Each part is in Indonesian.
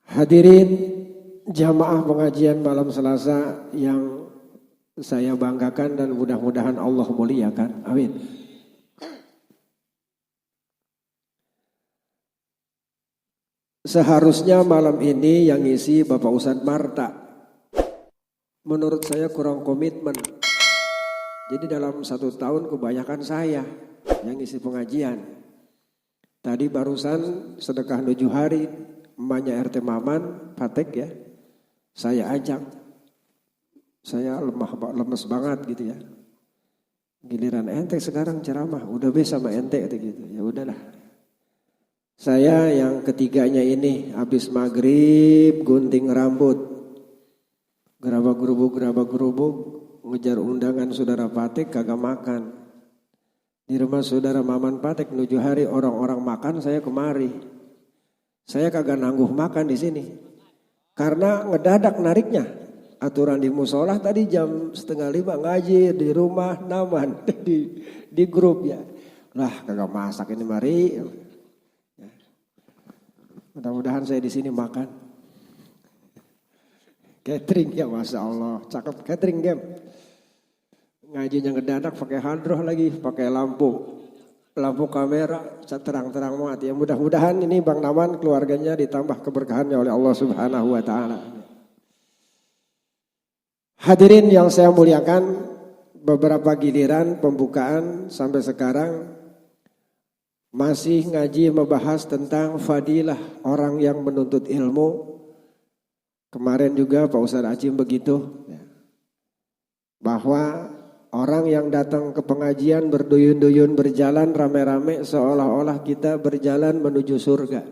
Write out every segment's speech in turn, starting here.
Hadirin jamaah pengajian malam Selasa yang saya banggakan dan mudah-mudahan Allah muliakan. Amin. Seharusnya malam ini yang ngisi Bapak Ustadz Marta. Menurut saya kurang komitmen. Jadi dalam 1 tahun kebanyakan saya yang ngisi pengajian. Tadi barusan sedekah 7 hari, emaknya RT Maman, Patek ya. Saya ajak. Saya lemes banget gitu ya. Giliran ente sekarang ceramah, udah bisa sama ente gitu. Ya udahlah. Saya yang ketiganya ini habis maghrib gunting rambut. Gerabak-gerubuk ngejar undangan saudara Patek kagak makan. Di rumah saudara Maman Patek 7 hari orang-orang makan, saya kemari. Saya kagak nangguh makan di sini. Karena ngedadak nariknya. Aturan di musola tadi jam 4:30 ngaji, di rumah naman di grup ya. Lah kagak masak ini mari. Mudah-mudahan saya di sini makan. Catering ya, Masya Allah, cakep catering game. Ngajinya ngedadak pakai hadroh lagi, pakai lampu kamera, terang-terang banget ya. Mudah-mudahan ini Bang Naman keluarganya ditambah keberkahannya oleh Allah Subhanahu wa taala. Hadirin yang saya muliakan, beberapa giliran pembukaan sampai sekarang masih ngaji membahas tentang fadilah orang yang menuntut ilmu. Kemarin juga Pak Ustadz Acim begitu ya. Bahwa orang yang datang ke pengajian berduyun-duyun berjalan rame-rame seolah-olah kita berjalan menuju surga.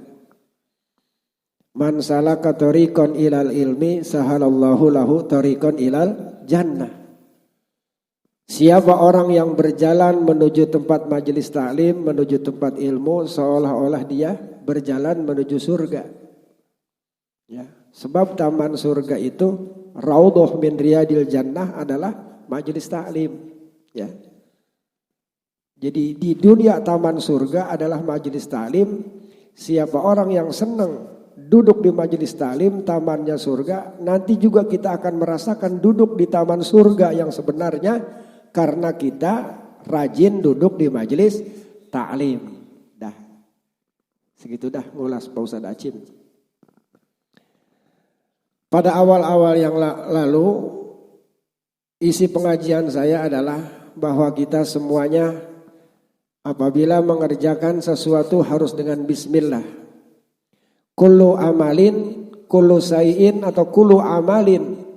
Man salaka tariqan ilal ilmi sahalallahu lahu tariqan ilal jannah. Siapa orang yang berjalan menuju tempat majelis taklim, menuju tempat ilmu seolah-olah dia berjalan menuju surga. Ya, sebab taman surga itu raudhah min riyadil jannah adalah majelis taklim, ya. Jadi di dunia taman surga adalah majelis taklim. Siapa orang yang senang duduk di majelis taklim, tamannya surga, nanti juga kita akan merasakan duduk di taman surga yang sebenarnya karena kita rajin duduk di majelis taklim. Dah. Segitu dah ngulas Pak Ustadz Acim. Pada awal-awal yang lalu isi pengajian saya adalah bahwa kita semuanya apabila mengerjakan sesuatu harus dengan bismillah. Kullu amalin, kullu sayin atau kullu amalin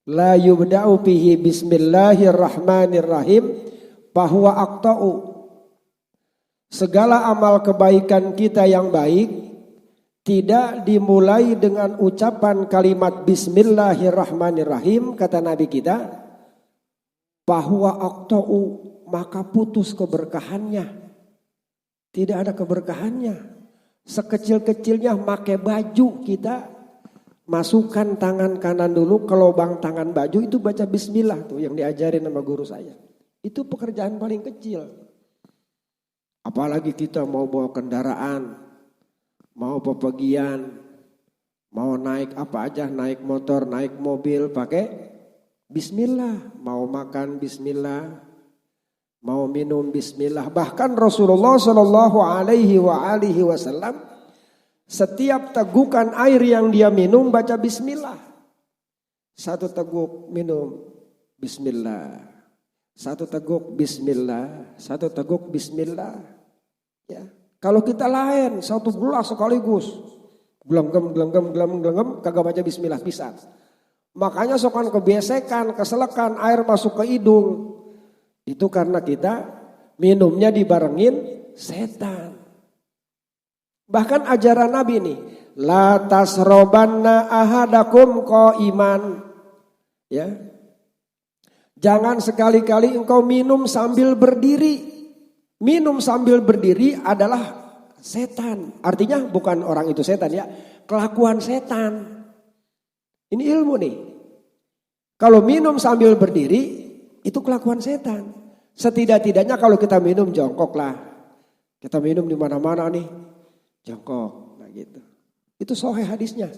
la yubda'u bihi bismillahirrahmanirrahim bahwa aqta'u. Segala amal kebaikan kita yang baik tidak dimulai dengan ucapan kalimat bismillahirrahmanirrahim, kata Nabi kita, bahwa aqta'u maka putus keberkahannya. Tidak ada keberkahannya. Sekecil-kecilnya pakai baju kita masukkan tangan kanan dulu ke lubang tangan baju itu baca bismillah tuh yang diajarin sama guru saya. Itu pekerjaan paling kecil. Apalagi kita mau bawa kendaraan, mau bepergian, mau naik apa aja, naik motor, naik mobil pakai bismillah, mau makan bismillah, mau minum bismillah. Bahkan Rasulullah Shallallahu Alaihi Wasallam setiap tegukan air yang dia minum baca bismillah. 1 teguk minum bismillah, 1 teguk bismillah, 1 teguk bismillah. Ya, kalau kita lain 1 gelas sekaligus, gelam kagak baca bismillah bisa. Makanya sokan kebesekan, keselekan air masuk ke hidung. Itu karena kita minumnya dibarengin setan. Bahkan ajaran Nabi nih, la tasrobanna ahadakum qaiman. Ya. Jangan sekali-kali engkau minum sambil berdiri. Minum sambil berdiri adalah setan. Artinya bukan orang itu setan ya, kelakuan setan. Ini ilmu nih. Kalau minum sambil berdiri itu kelakuan setan. Setidak-tidaknya kalau kita minum jongkok lah. Kita minum di mana-mana nih, jongkok, nah gitu. Itu sahih hadisnya.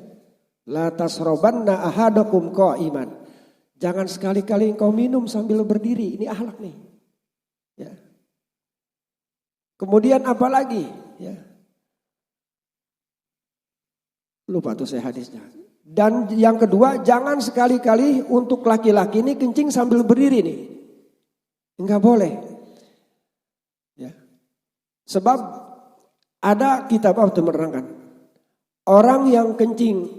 La tasrobanna ahadakum qa'iman. Jangan sekali-kali engkau minum sambil berdiri. Ini akhlak nih. Ya. Kemudian apa lagi? Ya. Lupa tuh saya hadisnya. Dan yang kedua, jangan sekali-kali untuk laki-laki ini kencing sambil berdiri nih. Enggak boleh. Ya. Sebab ada kitab apa menerangkan. Orang yang kencing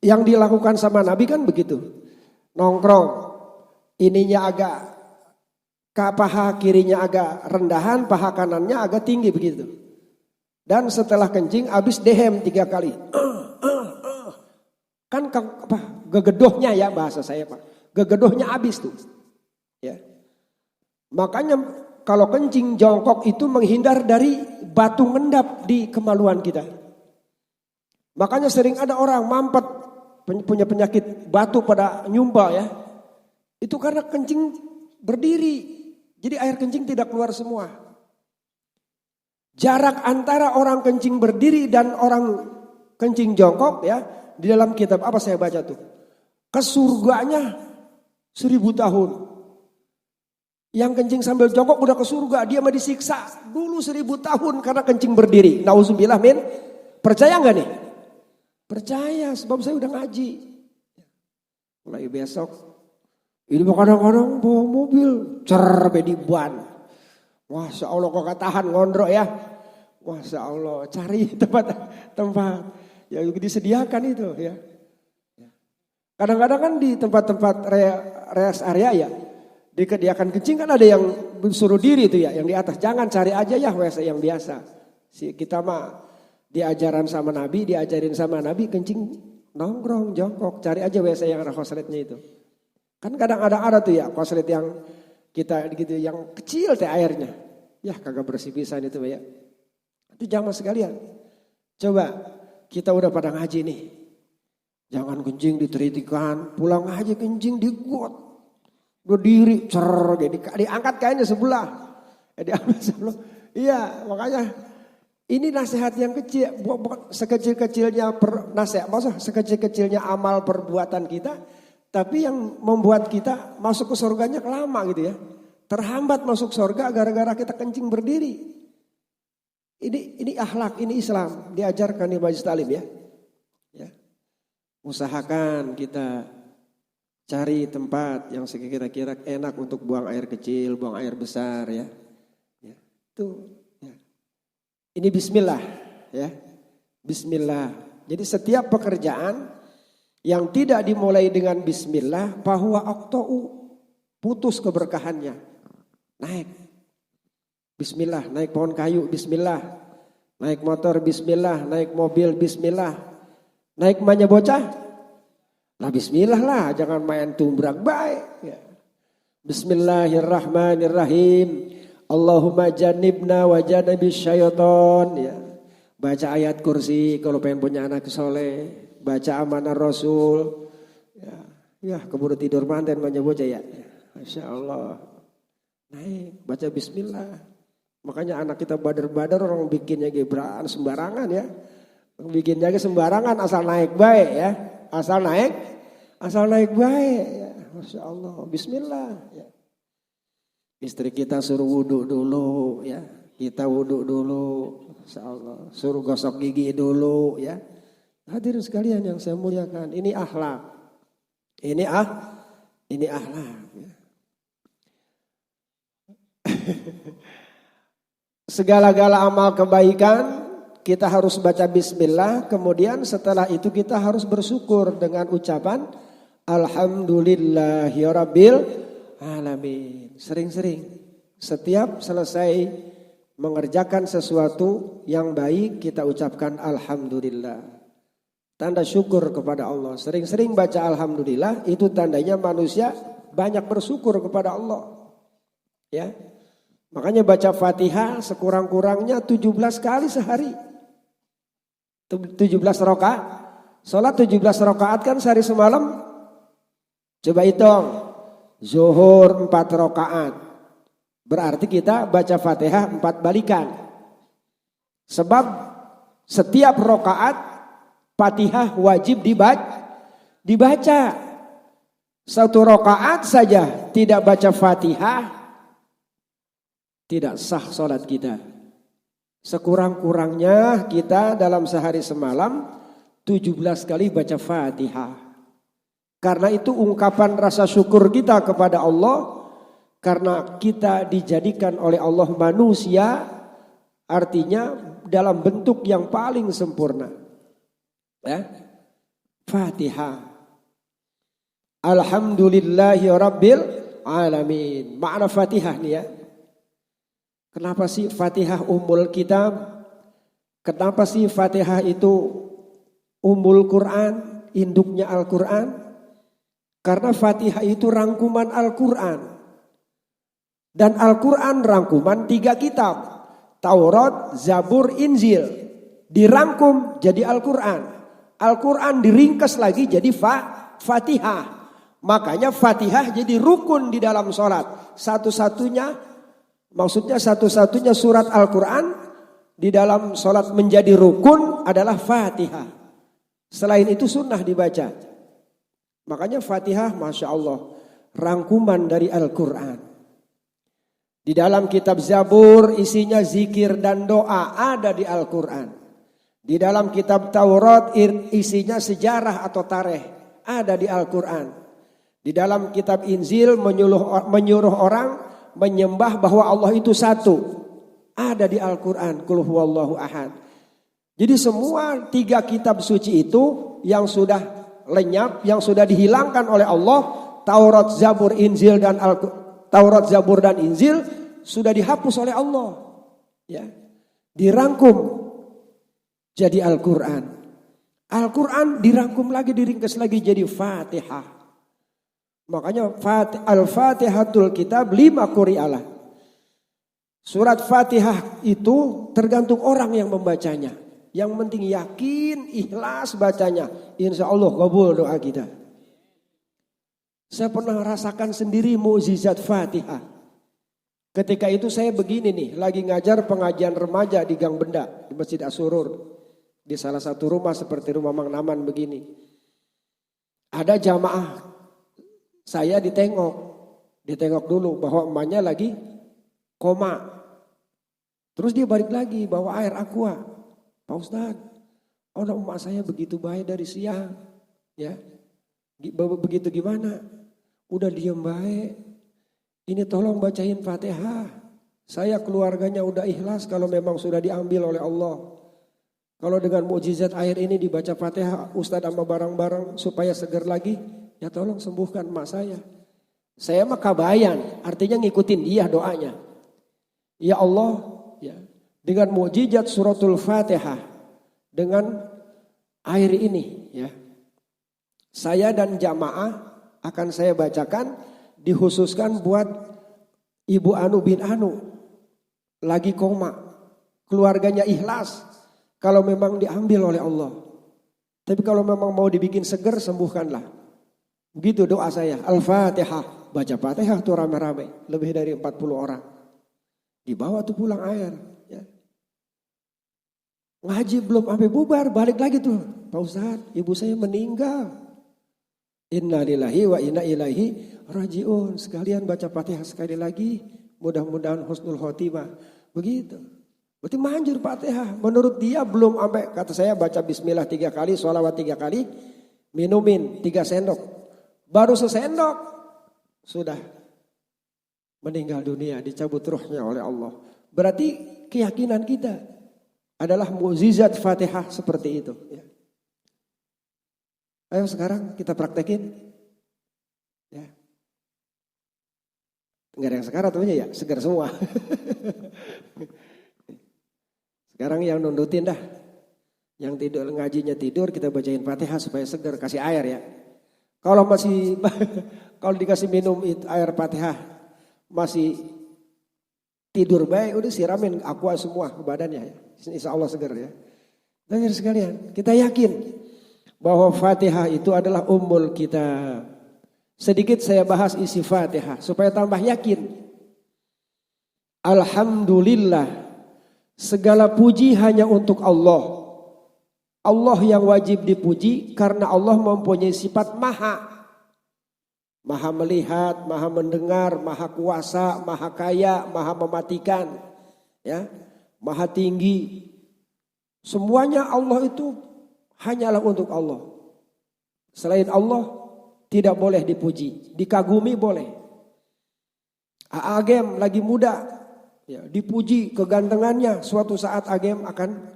yang dilakukan sama Nabi kan begitu. Nongkrong, ininya agak paha kirinya agak rendahan, paha kanannya agak tinggi begitu. Dan setelah kencing habis dehem 3 kali. Kan gegedohnya ya bahasa saya Pak. Gegedohnya habis tuh. Ya. Makanya kalau kencing jongkok itu menghindar dari batu ngendap di kemaluan kita. Makanya sering ada orang mampet punya penyakit batu pada nyumba ya. Itu karena kencing berdiri. Jadi air kencing tidak keluar semua. Jarak antara orang kencing berdiri dan orang kencing jongkok ya. Di dalam kitab apa saya baca tuh. Ke surganya 1000 tahun. Yang kencing sambil jongkok udah ke surga. Dia mah disiksa dulu 1000 tahun karena kencing berdiri. Nauzubillah min. Percaya gak nih? Percaya sebab saya udah ngaji. Mulai besok. Ini kadang-kadang bawa mobil. Di ban. Masya Allah kok tahan ngondrok ya. Masya Allah cari tempat yang disediakan itu ya. Kadang-kadang kan di tempat-tempat rest area ya. Disediakan kencing kan ada yang suruh diri itu ya. Yang di atas jangan cari aja ya WC yang biasa. Kita mah diajaran sama Nabi, diajarin sama Nabi kencing nongkrong, jongkok, cari aja WC yang ada kosletnya itu. Kan kadang-kadang ada tuh ya koslet yang kita gitu yang kecil teh airnya. Ya kagak bersih pisan itu ya. Itu jamaah sekalian. Coba kita udah pada ngaji nih. Jangan kencing diteritikan, pulang aja kencing di got. Berdiri diangkat kainnya sebelah. Diambil sebelah. Iya, makanya ini nasihat yang kecil, sekecil-kecilnya nasihat, maksudnya sekecil-kecilnya amal perbuatan kita, tapi yang membuat kita masuk ke surganya lama gitu ya. Terhambat masuk surga gara-gara kita kencing berdiri. Ini akhlak, ini Islam, diajarkan di majelis taklim ya. Ya. Usahakan kita cari tempat yang kira-kira enak untuk buang air kecil, buang air besar ya. Ya. Itu. Ini bismillah ya. Bismillah. Jadi setiap pekerjaan yang tidak dimulai dengan bismillah bahwa aqta'u putus keberkahannya. Naik. Bismillah, naik pohon kayu bismillah. Naik motor bismillah, naik mobil bismillah. Naik emaknya bocah? Lah bismillah lah, jangan main tumbrak baik ya. Bismillahirrahmanirrahim. Allahumma jannibna wa janibis syaiton ya. Baca ayat kursi kalau pengen punya anak soleh. Baca amanah Rasul. Ya keburu tidur manten banyak bocah ya. Masya Allah. Naik baca bismillah. Makanya anak kita badar-badar orang bikinnya gebraan sembarangan ya. Bikinnya sembarangan asal naik baik ya. Asal naik baik ya. Masya Allah. Bismillah ya. Istri kita suruh wudhu dulu ya. Kita wudhu dulu. Insyaallah. Suruh gosok gigi dulu ya. Hadirin sekalian yang saya muliakan. Ini akhlak. Ini akhlak ya. Segala-gala amal kebaikan kita harus baca bismillah. Kemudian setelah itu kita harus bersyukur dengan ucapan Alhamdulillahirabbil alamin. Sering-sering setiap selesai mengerjakan sesuatu yang baik kita ucapkan alhamdulillah. Tanda syukur kepada Allah. Sering-sering baca alhamdulillah itu tandanya manusia banyak bersyukur kepada Allah. Ya. Makanya baca Fatihah sekurang-kurangnya 17 kali sehari. 17 rakaat. Salat 17 rakaat kan sehari semalam. Coba hitung. Zuhur 4 rakaat. Berarti kita baca Fatihah 4 balikan. Sebab Setiap rakaat Fatihah wajib dibaca. Satu rakaat saja tidak baca Fatihah, tidak sah salat kita. Sekurang-kurangnya kita dalam sehari semalam 17 kali baca Fatihah. Karena itu ungkapan rasa syukur kita kepada Allah, karena kita dijadikan oleh Allah manusia, artinya dalam bentuk yang paling sempurna. Ya. Fatihah. Alhamdulillahi Rabbil Alamin. Makna Fatihah nih ya. Kenapa sih Fatihah Ummul Kitab? Kenapa sih Fatihah itu Ummul Quran, induknya Al-Quran? Karena Fatihah itu rangkuman Al-Quran. Dan Al-Quran rangkuman 3 kitab. Taurat, Zabur, Injil. Dirangkum jadi Al-Quran. Al-Quran diringkas lagi jadi Fatihah. Makanya Fatihah jadi rukun di dalam sholat. Satu-satunya surat Al-Quran di dalam sholat menjadi rukun adalah Fatihah. Selain itu sunnah dibaca. Makanya Fatihah Masya Allah rangkuman dari Al-Quran. Di dalam kitab Zabur isinya zikir dan doa ada di Al-Quran. Di dalam kitab Taurat isinya sejarah atau tarikh ada di Al-Quran. Di dalam kitab Injil menyuruh orang menyembah bahwa Allah itu satu. Ada di Al-Quran. Qul huwallahu ahad. Jadi semua 3 kitab suci itu yang sudah lenyap, yang sudah dihilangkan oleh Allah, Taurat, Zabur, Injil dan Taurat, Zabur dan Injil sudah dihapus oleh Allah. Ya. Dirangkum jadi Al-Quran. Al-Quran dirangkum lagi, diringkas lagi jadi Fatihah. Makanya Al-Fatihatul Kitab 5 quri'alah. Surat Fatihah itu tergantung orang yang membacanya. Yang penting yakin, ikhlas bacanya. Insya Allah kabul doa kita. Saya pernah rasakan sendiri mukjizat Fatihah. Ketika itu saya begini nih, lagi ngajar pengajian remaja di Gang Benda, di Masjid Asurur. Di salah satu rumah seperti rumah Mang Naman begini. Ada jamaah, saya ditengok dulu bahwa emaknya lagi koma. Terus dia balik lagi bawa air aqua. Pak Ustadz, emak saya begitu baik dari siang. Ya, begitu gimana? Udah diem baik. Ini tolong bacain Fatihah. Saya keluarganya udah ikhlas kalau memang sudah diambil oleh Allah. Kalau dengan mukjizat air ini dibaca Fatihah, Ustadz sama barang-barang supaya segar lagi, ya tolong sembuhkan emak saya. Saya mah kabayan, artinya ngikutin dia doanya. Ya Allah, ya, dengan mukjizat suratul Fatihah, dengan air ini, ya, saya dan jamaah akan saya bacakan, dikhususkan buat Ibu Anu bin Anu, lagi koma, keluarganya ikhlas, kalau memang diambil oleh Allah. Tapi kalau memang mau dibikin seger, sembuhkanlah. Begitu doa saya. Al-Fatihah, baca Fatihah tuh rame-rame, lebih dari 40 orang. Dibawa tuh pulang air. Ya. Ngaji belum sampai bubar, balik lagi tuh. Pak Ustadz, ibu saya meninggal. Inna lillahi wa inna ilaihi rajiun. Sekalian baca Fatihah sekali lagi. Mudah-mudahan husnul khotimah. Begitu. Berarti manjur Fatihah. Menurut dia belum sampai, kata saya baca bismillah 3 kali, sholawat 3 kali. Minumin 3 sendok. Baru sesendok. Sudah meninggal dunia, dicabut ruhnya oleh Allah. Berarti keyakinan kita adalah mukjizat Fatihah seperti itu. Ya. Ayo sekarang kita praktekin. Ya. Enggak ada yang sekarang tentunya ya, segar semua. Sekarang yang nundutin dah. Yang tidur ngajinya tidur, kita bacain Fatihah supaya segar, kasih air ya. Kalau masih kalau dikasih minum air Fatihah masih tidur baik, udah siramin aqua semua ke badannya ya. Insya Allah segar ya. Dan sekalian, kita yakin bahwa Fatihah itu adalah ummul kitab. Sedikit saya bahas isi Fatihah supaya tambah yakin. Alhamdulillah, segala puji hanya untuk Allah. Allah yang wajib dipuji karena Allah mempunyai sifat maha. Maha melihat, maha mendengar, maha kuasa, maha kaya, maha mematikan, ya, maha tinggi. Semuanya Allah itu hanyalah untuk Allah. Selain Allah tidak boleh dipuji, dikagumi boleh. Agem lagi muda, ya, dipuji kegantengannya, suatu saat Agem akan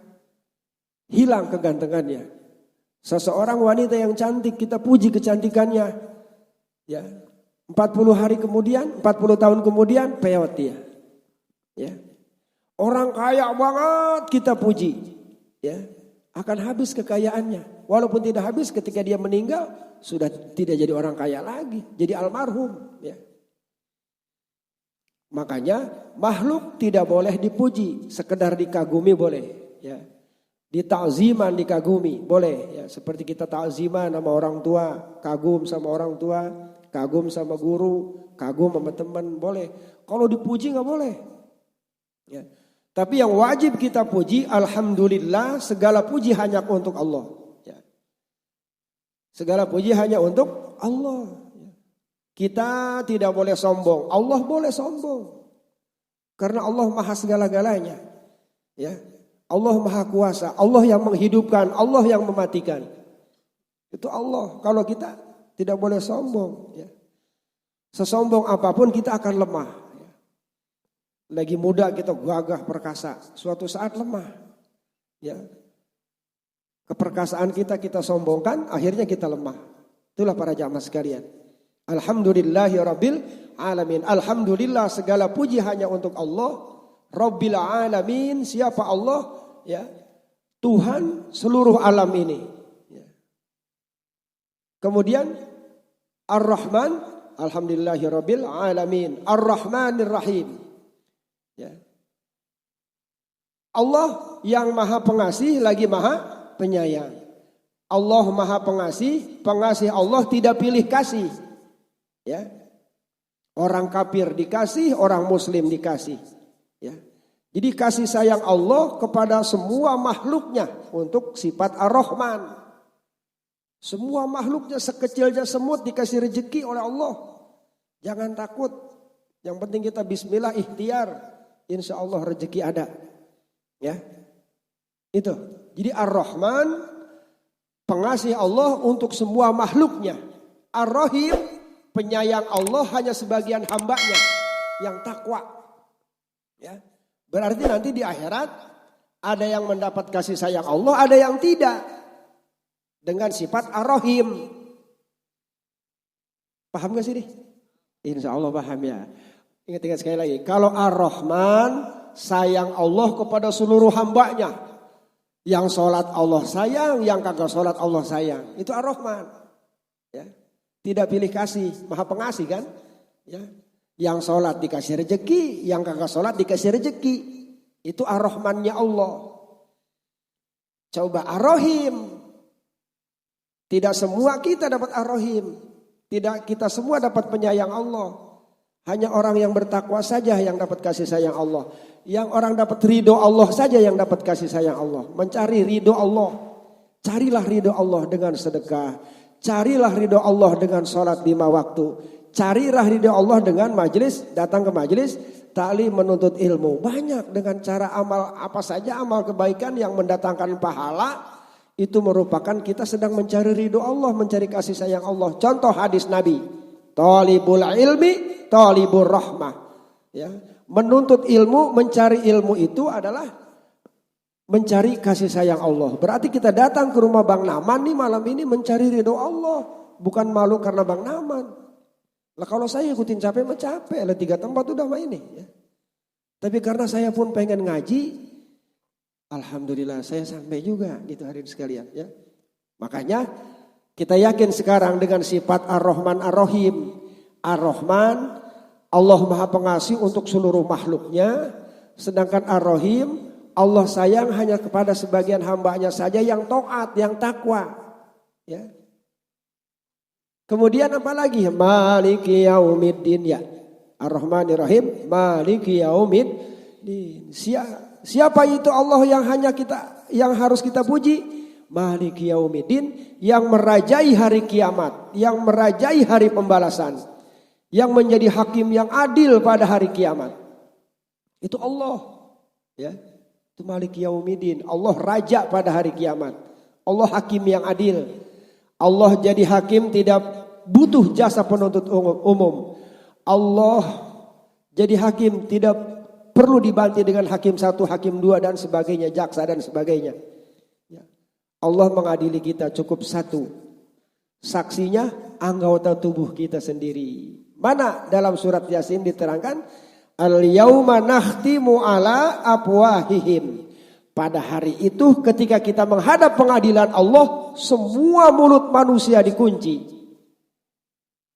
hilang kegantengannya. Seseorang wanita yang cantik kita puji kecantikannya. Ya, 40 hari kemudian, 40 tahun kemudian peot dia. Ya. Orang kaya banget kita puji, ya, akan habis kekayaannya. Walaupun tidak habis, ketika dia meninggal sudah tidak jadi orang kaya lagi, jadi almarhum, ya. Makanya makhluk tidak boleh dipuji, sekedar dikagumi boleh, ya. Dita'ziman, dikagumi boleh, ya, seperti kita ta'ziman sama orang tua, kagum sama orang tua, kagum sama guru, kagum sama teman, boleh. Kalau dipuji nggak boleh. Ya. Tapi yang wajib kita puji, alhamdulillah, segala puji hanya untuk Allah. Ya. Segala puji hanya untuk Allah. Ya. Kita tidak boleh sombong, Allah boleh sombong. Karena Allah maha segala-galanya. Ya. Allah maha kuasa, Allah yang menghidupkan, Allah yang mematikan. Itu Allah. Kalau kita tidak boleh sombong, ya. Sesombong apapun kita akan lemah, ya. Lagi muda kita gagah perkasa, suatu saat lemah, ya. Keperkasaan kita sombongkan, akhirnya kita lemah. Itulah para jamaah sekalian. Alhamdulillahirabbil alamin. Alhamdulillah, segala puji hanya untuk Allah. Rabbil alamin, siapa Allah? Ya, Tuhan seluruh alam ini. Ya. Kemudian Ar-Rahman, alhamdulillahirabbil alamin. Ar-Rahmanir Rahim. Ya. Allah yang maha pengasih lagi maha penyayang. Allah maha pengasih, pengasih Allah tidak pilih kasih. Ya. Orang kafir dikasih, orang muslim dikasih. Ya. Jadi kasih sayang Allah kepada semua makhluknya untuk sifat Ar-Rahman. Semua makhluknya sekecilnya semut dikasih rezeki oleh Allah. Jangan takut. Yang penting kita bismillah ikhtiar. Insya Allah rezeki ada. Ya. Itu. Jadi Ar-Rahman pengasih Allah untuk semua makhluknya. Ar-Rahim penyayang Allah hanya sebagian hambanya yang takwa. Ya. Berarti nanti di akhirat ada yang mendapat kasih sayang Allah, ada yang tidak. Dengan sifat Ar-Rahim. Paham gak sih nih? Insya Allah paham ya. Ingat-ingat sekali lagi. Kalau Ar-Rahman sayang Allah kepada seluruh hambanya. Yang sholat Allah sayang, yang kagak sholat Allah sayang. Itu Ar-Rahman. Ya. Tidak pilih kasih, maha pengasih kan? Ya. Yang sholat dikasih rezeki, yang kagak sholat dikasih rezeki. Itu Ar-Rahmannya Allah. Coba Ar-Rahim. Tidak semua kita dapat Ar-Rahim. Tidak kita semua dapat penyayang Allah. Hanya orang yang bertakwa saja yang dapat kasih sayang Allah. Yang orang dapat ridho Allah saja yang dapat kasih sayang Allah. Mencari ridho Allah. Carilah ridho Allah dengan sedekah. Carilah ridho Allah dengan sholat 5 waktu. Carilah ridho Allah dengan majelis, datang ke majelis, ta'lim menuntut ilmu. Banyak dengan cara amal apa saja, amal kebaikan yang mendatangkan pahala. Itu merupakan kita sedang mencari ridho Allah, mencari kasih sayang Allah. Contoh hadis Nabi. Talibul ilmi, talibur rahmah. Ya, menuntut ilmu, mencari ilmu itu adalah mencari kasih sayang Allah. Berarti kita datang ke rumah Bang Naman nih malam ini mencari ridho Allah. Bukan malu karena Bang Naman. Lah kalau saya ikutin capek mah capek. Lah 3 tempat udah mah ini. Ya. Tapi karena saya pun pengen ngaji. Alhamdulillah saya sampai juga gitu hadirin sekalian. Ya. Makanya kita yakin sekarang dengan sifat Ar-Rahman Ar-Rahim. Ar-Rahman Allah maha pengasih untuk seluruh makhluknya. Sedangkan Ar-Rahim Allah sayang hanya kepada sebagian hambanya saja yang taat, yang takwa. Ya. Kemudian apa lagi? Maliki yaumiddin ya. Ar-Rahmanir Rahim, Maliki yaumiddin. Siapa itu Allah yang harus kita puji? Maliki yaumiddin, yang merajai hari kiamat, yang merajai hari pembalasan, yang menjadi hakim yang adil pada hari kiamat. Itu Allah. Ya. Itu Maliki yaumiddin. Allah raja pada hari kiamat. Allah hakim yang adil. Allah jadi hakim tidak butuh jasa penuntut umum. Allah jadi hakim tidak perlu dibantu dengan hakim satu, hakim dua dan sebagainya, jaksa dan sebagainya. Allah mengadili kita cukup satu. Saksinya anggota tubuh kita sendiri. Mana dalam surat Yasin diterangkan? Al-yauma nakhtimu ala afwahihim. Pada hari itu ketika kita menghadap pengadilan Allah, semua mulut manusia dikunci.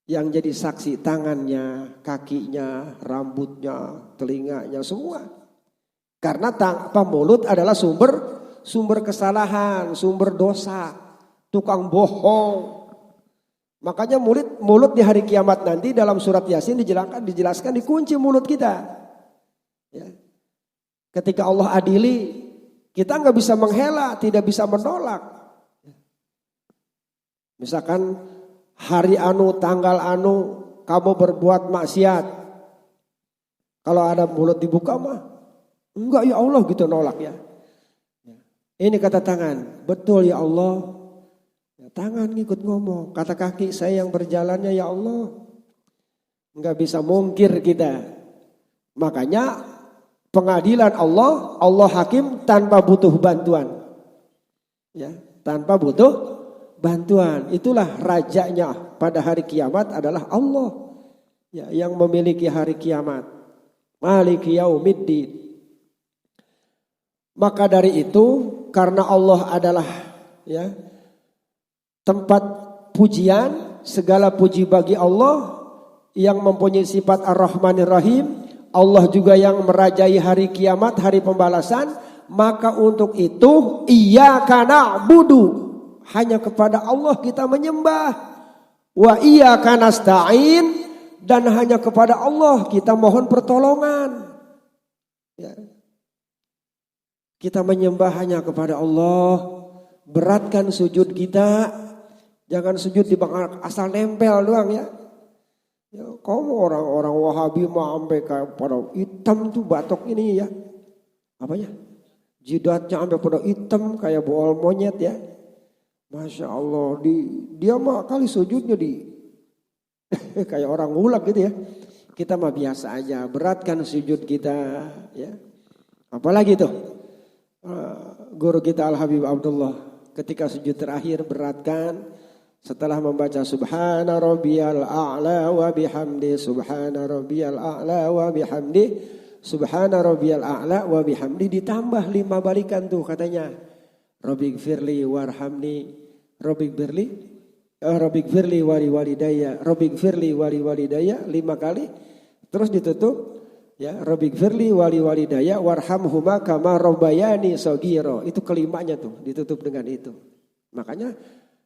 Yang jadi saksi tangannya, kakinya, rambutnya, telinganya, semua. Karena mulut adalah sumber kesalahan, sumber dosa, tukang bohong. Makanya mulut di hari kiamat nanti dalam surat Yasin dijelaskan dikunci mulut kita. Ya. Ketika Allah adili, kita nggak bisa menghela, tidak bisa menolak. Misalkan hari anu, tanggal anu, kamu berbuat maksiat. Kalau ada mulut dibuka mah, enggak ya Allah gitu nolak ya. Ini kata tangan, betul ya Allah. Ya, tangan ngikut ngomong, kata kaki saya yang berjalannya ya Allah. Enggak bisa mungkir kita. Makanya pengadilan Allah, Allah hakim tanpa butuh bantuan. Ya, tanpa butuh bantuan. Itulah rajanya pada hari kiamat adalah Allah. Ya, yang memiliki hari kiamat. Maliki yaumiddin. Maka dari itu karena Allah adalah ya tempat pujian, segala puji bagi Allah yang mempunyai sifat Ar-Rahmanir Rahim. Allah juga yang merajai hari kiamat, hari pembalasan. Maka untuk itu iyyaka na'budu, hanya kepada Allah kita menyembah. Wa iyyaka nasta'in, dan hanya kepada Allah kita mohon pertolongan. Ya. Kita menyembah hanya kepada Allah. Beratkan sujud kita. Jangan sujud di bangku asal nempel doang ya. Ya, kamu orang-orang Wahabi mah sampai kayak pada hitam tuh batok ini ya. Apanya? Jidatnya sampai pada hitam kayak bool monyet ya. Masya Allah, dia mah kali sujudnya di kayak orang ngulak gitu ya. Kita mah biasa aja, beratkan sujud kita ya. Apalagi tuh guru kita Al-Habib Abdullah ketika sujud terakhir beratkan setelah membaca subhana rabbiyal a'la wa bihamdi, subhana rabbiyal a'la wa bihamdi, subhana rabbiyal a'la wa bihamdi, ditambah 5 balikan tuh katanya. Rabbighfirli warhamni, Rabbighfirli wali walidayya, Rabbighfirli wali walidayya 5 kali. Terus ditutup ya, Rabbighfirli wali walidayya warhamhuma kama rabbayani shaghira. Itu kelimanya tuh ditutup dengan itu. Makanya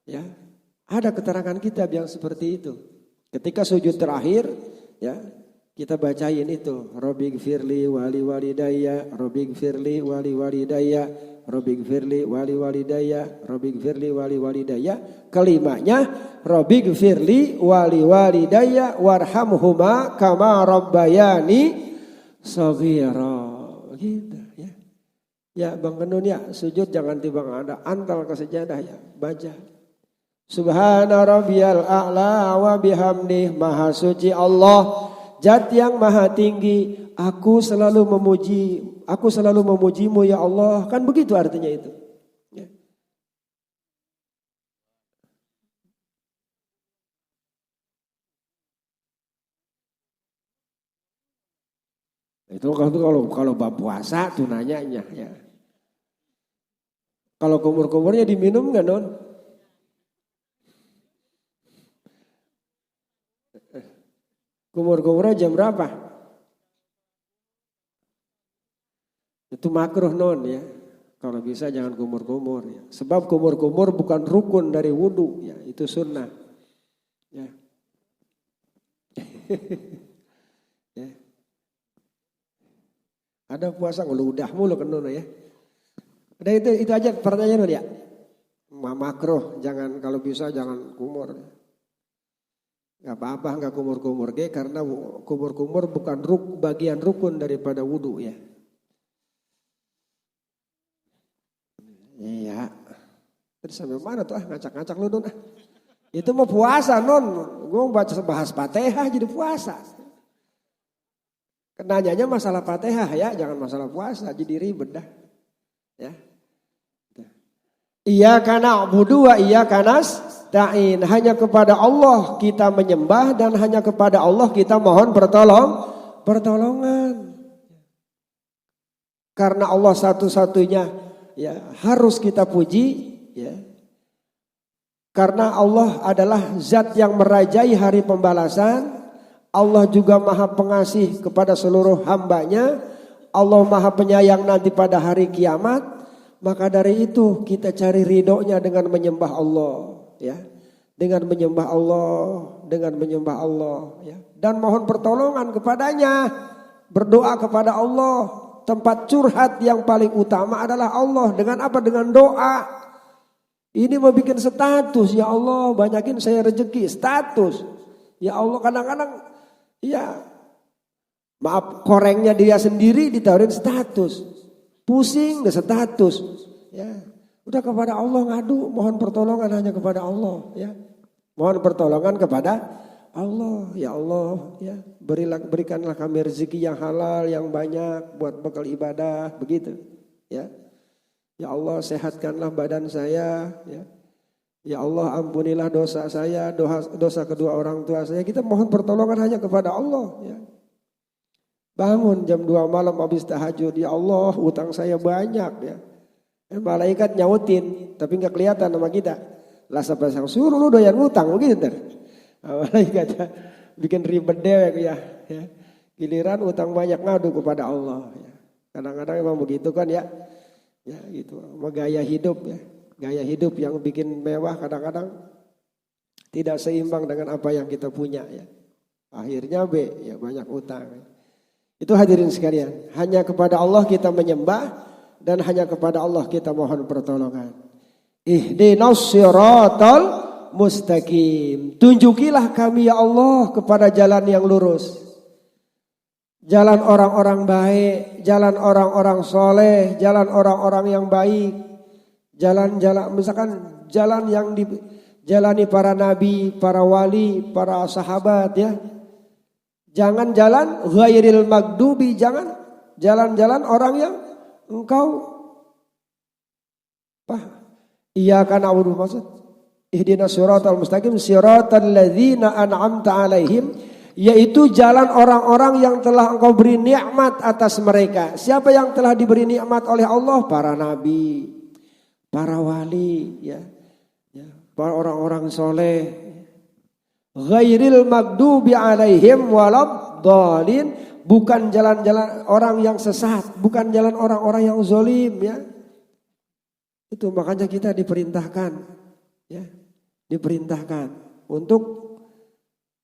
ya ada keterangan kitab yang seperti itu. Ketika sujud terakhir ya kita bacain itu. Rabbighfirli wali walidayya, Rabbighfirli wali walidayya, Rabbighfirli wali walidayya, Rabbighfirli wali walidayya. Kelimanya Rabbighfirli wali walidayya warhamhuma kama rabbayani shaghira. Gitu ya. Ya Bang Kenun ya, sujud jangan tiba ada antal ke sejadah ya, baca. Subhana rabbiyal a'la wa bihamdi, maha suci Allah, zat yang maha tinggi. Aku selalu memujimu ya Allah. Kan begitu artinya itu. Ya. Itu kalau bab puasa tuh nanyanya ya. Kalau kumur-kumurnya diminum nggak non? Kumur-kumurnya jam berapa? Itu makruh non ya. Kalau bisa jangan kumur-kumur ya. Sebab kumur-kumur bukan rukun dari wudu ya. Itu sunnah. Ya. Ya. Ada puasa ngeludah mulu kan non ya. Udah itu aja pertanyaan ya. makruh, jangan kalau bisa jangan kumur. Gak apa-apa nggak kumur-kumur karena kumur-kumur bukan bagian rukun daripada wudhu ya. Iya. Terus sampai mana tuh ngacak-ngacak lu Nun. Itu mau puasa Non. Gue baca bahas Fatihah jadi puasa. Kenanyanya masalah Fatihah ya, jangan masalah puasa jadi ribet dah. Ya. Iyyaka na'budu wa iyyaka nasta'in. Hanya kepada Allah kita menyembah dan hanya kepada Allah kita mohon pertolongan. Karena Allah satu-satunya ya harus kita puji ya. Karena Allah adalah zat yang merajai hari pembalasan. Allah juga maha pengasih kepada seluruh hambanya. Allah maha penyayang nanti pada hari kiamat. Maka dari itu kita cari ridhonya dengan menyembah Allah ya. Dengan menyembah Allah ya. Dan mohon pertolongan kepadanya. Berdoa kepada Allah. Tempat curhat yang paling utama adalah Allah. Dengan apa? Dengan doa. Ini mau bikin status. Ya Allah banyakin saya rezeki. Status. Ya Allah kadang-kadang ya maaf korengnya dia sendiri ditawarin status. Pusing deh status. Ya, udah kepada Allah ngadu, mohon pertolongan hanya kepada Allah ya. Mohon pertolongan kepada Allah. Ya Allah ya, berikanlah kami rezeki yang halal yang banyak buat bekal ibadah begitu ya. Ya Allah sehatkanlah badan saya ya. Ya Allah ampunilah dosa saya, dosa kedua orang tua saya. Kita mohon pertolongan hanya kepada Allah ya. Bangun jam 2 malam habis tahajud. Ya Allah utang saya banyak ya. Malaikat nyautin tapi gak kelihatan sama kita. Lah sampai suruh lu doyan utang begitu ntar. Malaikat bikin ribet deh ya. Giliran utang banyak ngadu kepada Allah ya. Kadang-kadang emang begitu kan ya. Ya gitu. Gaya hidup ya. Gaya hidup yang bikin mewah kadang-kadang tidak seimbang dengan apa yang kita punya ya. Akhirnya ya banyak utang. Itu hadirin sekalian, hanya kepada Allah kita menyembah dan hanya kepada Allah kita mohon pertolongan. Ihdinas siratal mustaqim. Tunjukilah kami ya Allah kepada jalan yang lurus. Jalan orang-orang baik, jalan orang-orang soleh, jalan orang-orang yang baik. Jalan-jalan misalkan jalan yang dijalani para nabi, para wali, para sahabat ya. Jangan jalan ghairil magdubi, jangan jalan-jalan orang yang engkau iyyaka na'budu maksud ihdinas siratal mustaqim siratal ladzina an'amta 'alaihim, yaitu jalan orang-orang yang telah engkau beri nikmat atas mereka. Siapa yang telah diberi nikmat oleh Allah? Para nabi, para wali ya. Para orang-orang soleh. Ghairil magdubi alaihim waladhdallin, bukan jalan-jalan orang yang sesat, bukan jalan orang-orang yang zalim ya. Itu makanya kita diperintahkan ya, diperintahkan untuk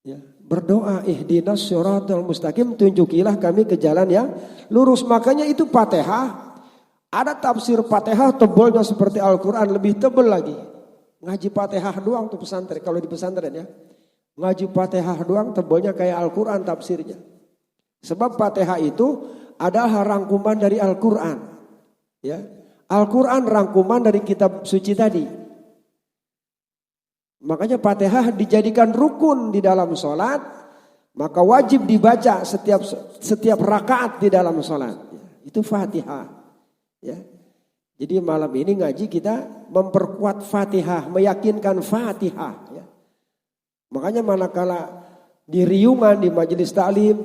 ya, berdoa ihdinas siratal mustaqim, tunjukilah kami ke jalan yang lurus. Makanya itu Fatihah, ada tafsir Fatihah tebalnya seperti Al-Qur'an, lebih tebal lagi. Ngaji Fatihah doang tuh pesantren, kalau di pesantren ya. Ngaji Fatihah doang tebalnya kayak Al-Quran tafsirnya. Sebab Fatihah itu adalah rangkuman dari Al-Quran. Ya. Al-Quran rangkuman dari kitab suci tadi. Makanya Fatihah dijadikan rukun di dalam sholat. Maka wajib dibaca setiap rakaat di dalam sholat. Itu Fatihah. Ya. Jadi malam ini ngaji kita memperkuat Fatihah, meyakinkan Fatihah. Ya. Makanya manakala di riungan, di majelis taklim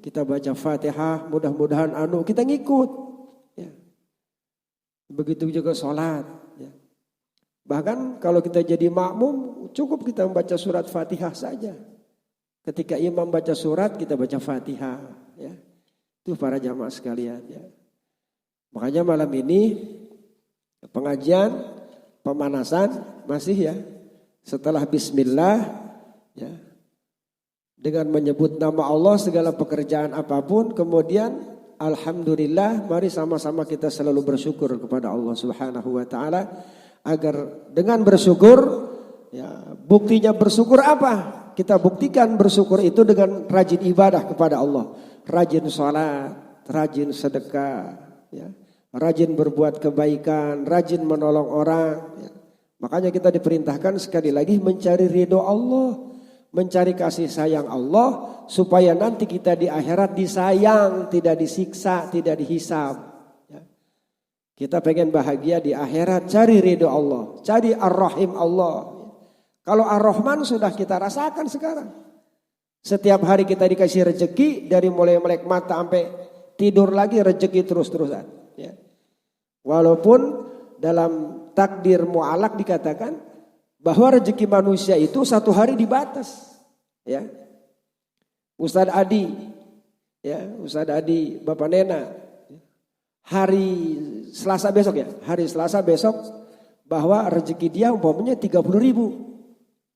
kita baca Fatihah, mudah-mudahan kita ngikut. Ya. Begitu juga sholat. Ya. Bahkan kalau kita jadi makmum, cukup kita membaca surat Fatihah saja. Ketika imam baca surat, kita baca Fatihah. Ya. Itu para jamaah sekalian. Ya. Makanya malam ini pengajian, pemanasan masih ya. Setelah bismillah. Ya. Dengan menyebut nama Allah segala pekerjaan apapun, kemudian alhamdulillah, mari sama-sama kita selalu bersyukur kepada Allah Subhanahu wa taala agar dengan bersyukur, ya, buktinya bersyukur apa? Kita buktikan bersyukur itu dengan rajin ibadah kepada Allah, rajin sholat, rajin sedekah, ya, rajin berbuat kebaikan, rajin menolong orang. Ya. Makanya kita diperintahkan sekali lagi mencari ridho Allah, mencari kasih sayang Allah, supaya nanti kita di akhirat disayang, tidak disiksa, tidak dihisab. Ya. Kita pengen bahagia di akhirat, cari ridho Allah, cari Ar-Rahim Allah. Kalau Ar-Rahman sudah kita rasakan sekarang. Setiap hari kita dikasih rezeki, dari mulai melek mata sampai tidur lagi rezeki terus-terusan. Ya. Walaupun dalam takdir mu'alak dikatakan bahwa rezeki manusia itu satu hari dibatas. Ya. Ustadz Adi, ya, Ustadz Adi Bapak Nena, hari Selasa besok ya, hari Selasa besok bahwa rezeki dia umpamanya 30.000.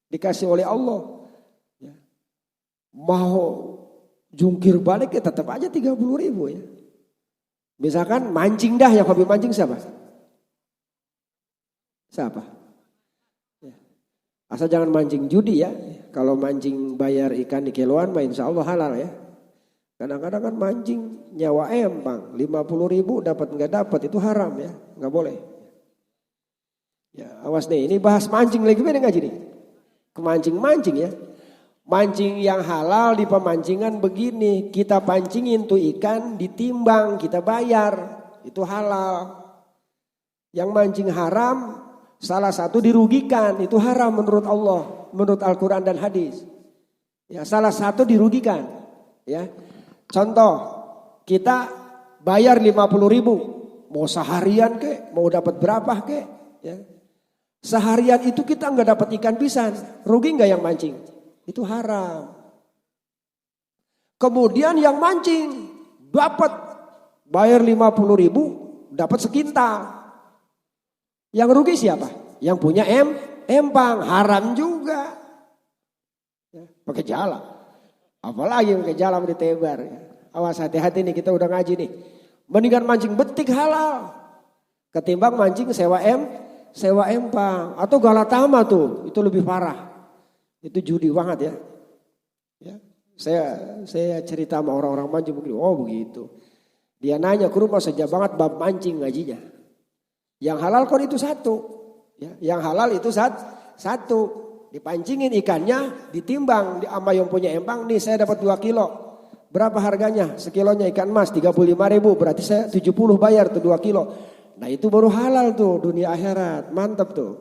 Dikasih oleh Allah, ya. Mau jungkir balik ya tetap aja 30.000 ya. Misalkan mancing dah, yang hobi mancing siapa? Siapa? Ya. Asal jangan mancing judi ya. Kalau mancing bayar ikan di kiloan mah insya Allah halal ya. Kadang-kadang kan mancing nyawa empang 50.000 dapat nggak dapat itu haram ya, nggak boleh. Ya awas nih, ini bahas mancing lagi beda ngaji nih. Kemancing-mancing ya. Mancing yang halal di pemancingan begini, kita pancingin tuh ikan, ditimbang, kita bayar, itu halal. Yang mancing haram, salah satu dirugikan, itu haram menurut Allah, menurut Al-Quran dan hadis. Ya, salah satu dirugikan. Ya, contoh, kita bayar 50.000, mau seharian kek, mau dapat berapa kek, ya. Seharian itu kita nggak dapat ikan pisan, rugi nggak yang mancing? Itu haram. Kemudian yang mancing dapat bayar 50.000, dapat sekintal. Yang rugi siapa? Yang punya empang, haram juga. Ya, pakai jala, apalagi pakai jala ditebar. Ya. Awas hati-hati nih, kita udah ngaji nih. Mendingan mancing betik halal ketimbang mancing sewa empang atau galatama tuh, itu lebih parah. Itu judi banget ya. Ya. Saya cerita sama orang-orang mancing begini, oh begitu. Dia nanya ke rumah sejak banget bab mancing ngajinya. Yang halal kan itu satu. Ya, yang halal itu satu. Dipancingin ikannya, ditimbang sama yang punya empang, nih saya dapat 2 kilo. Berapa harganya? Sekilonya ikan emas 35.000, berarti saya 70 bayar tuh 2 kilo. Nah itu baru halal tuh dunia akhirat, mantap tuh.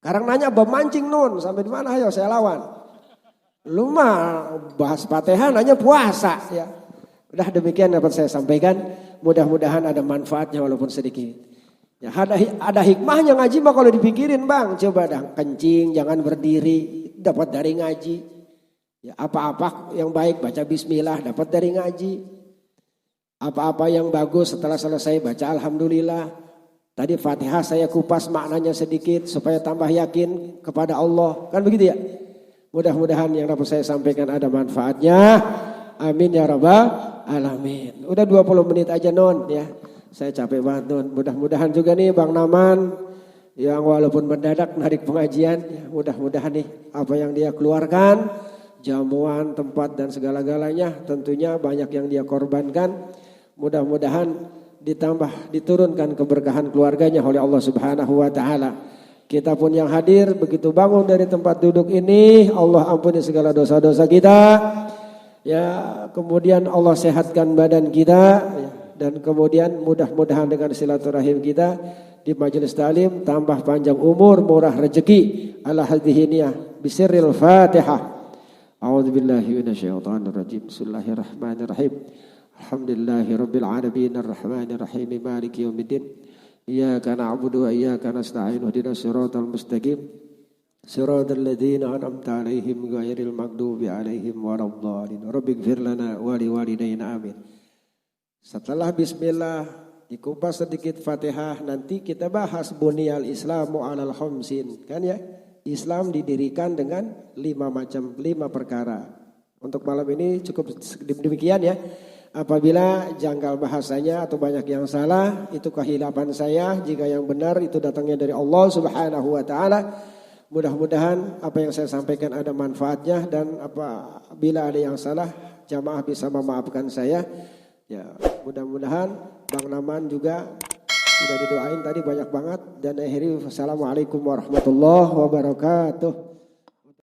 Sekarang nanya bab mancing nun, sampai di mana? Ayo saya lawan. Lu mah bahas Fatihah nanya puasa ya. Udah demikian dapat saya sampaikan. Mudah-mudahan ada manfaatnya walaupun sedikit. Ya, ada hikmahnya ngaji mah kalau dipikirin bang. Coba dah kencing, jangan berdiri, dapat dari ngaji. Ya, apa-apa yang baik baca bismillah, dapat dari ngaji. Apa-apa yang bagus setelah selesai baca alhamdulillah. Tadi Fatihah saya kupas maknanya sedikit supaya tambah yakin kepada Allah. Kan begitu ya? Mudah-mudahan yang dapat saya sampaikan ada manfaatnya. Amin ya rabbal alamin. Udah 20 menit aja non ya. Saya capek banget non. Mudah-mudahan juga nih Bang Naman yang walaupun mendadak narik pengajian. Ya, mudah-mudahan nih apa yang dia keluarkan. Jamuan, tempat dan segala-galanya tentunya banyak yang dia korbankan. Mudah-mudahan diturunkan keberkahan keluarganya oleh Allah Subhanahu wa taala. Kita pun yang hadir begitu bangun dari tempat duduk ini, Allah ampuni segala dosa-dosa kita. Ya, kemudian Allah sehatkan badan kita ya, dan kemudian mudah-mudahan dengan silaturahim kita di majelis talim tambah panjang umur, murah rezeki. Ala hadhihi niyah bisirril Fatihah. A'udzubillahi minasyaitonir rajim. Bismillahirrahmanirrahim. Alhamdulillahirabbil alamin arrahmanir rahim maliki yaumiddin. Iyyaka na'budu wa iyyaka nasta'in ihdinas siratal mustaqim. Siratal ladzina an'amta 'alaihim ghairil maghdubi 'alaihim waladdallin. Rabbighfir lana wa liwalidayna amin. Setelah bismillah dikupas sedikit Fatihah, nanti kita bahas buniyal Islamu 'alal khamsin. Kan ya? Islam didirikan dengan 5 perkara. Untuk malam ini cukup demikian ya. Apabila janggal bahasanya atau banyak yang salah, itu kehilapan saya. Jika yang benar itu datangnya dari Allah Subhanahu wa taala. Mudah-mudahan apa yang saya sampaikan ada manfaatnya, dan apabila ada yang salah, jamaah bisa memaafkan saya. Ya, mudah-mudahan Bang Naman juga sudah didoain tadi banyak banget, dan akhiri wassalamualaikum warahmatullahi wabarakatuh.